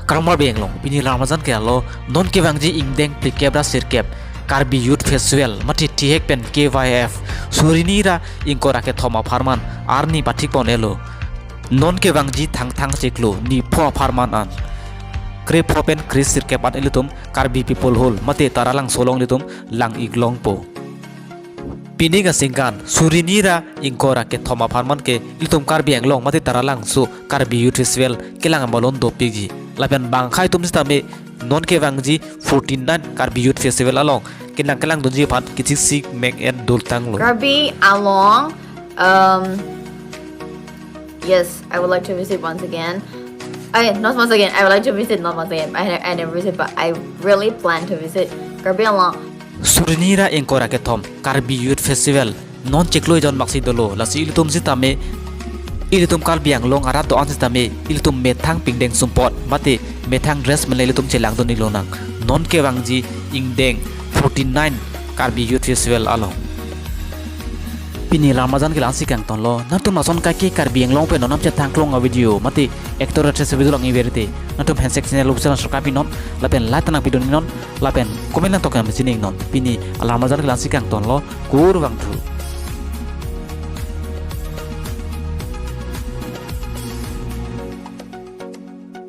Karmar benglong bini Ramadan ke lo non ke wangji ingdeng plikebra sirkep Karbi Youth Festival mati tihek pen KYF surinira ingkora ke thoma farman arni patik ponelo non ke wangji thang siklo ni pho farman an kre phopen kris sirkep at elitum Karbi people hol mate taralang solong litum lang iglong po Pininga singkan surinira ingkora ke thoma farman ke litum Karbi anglong mate taralang su Karbi Youth Festival kelang balon do pigi laban bangkai tum stame non ke wangji 49 Karbi Youth Festival along kelang dunji pat kisik make and dul tanglo Karbi along. Yes, I would like to visit once again. Not once again. I would like to visit not once again. I never visit, but I really plan to visit Karbi along. Surinira ingkora ke thom Karbi Youth Festival non cheklo jon maksi dolo lasi ilitum sitame ilitum Karbi anglong arat to ansitame ilitum methang pingdeng sumpot mate methang dress menelitum chelang doni lonang non ke wangji ingdeng 49 Karbi Youth Festival along Pini Ramadan ke lansi kang ton lo natum nason ka ke Karbi anglong pe nonam che thangklong a video mate actor actress video lang iverite natum handshake channel upsana sokapi non lapen latana video non lapen comment lang tokam sining non pini Ramadan ke lansi kang ton lo kur wang thu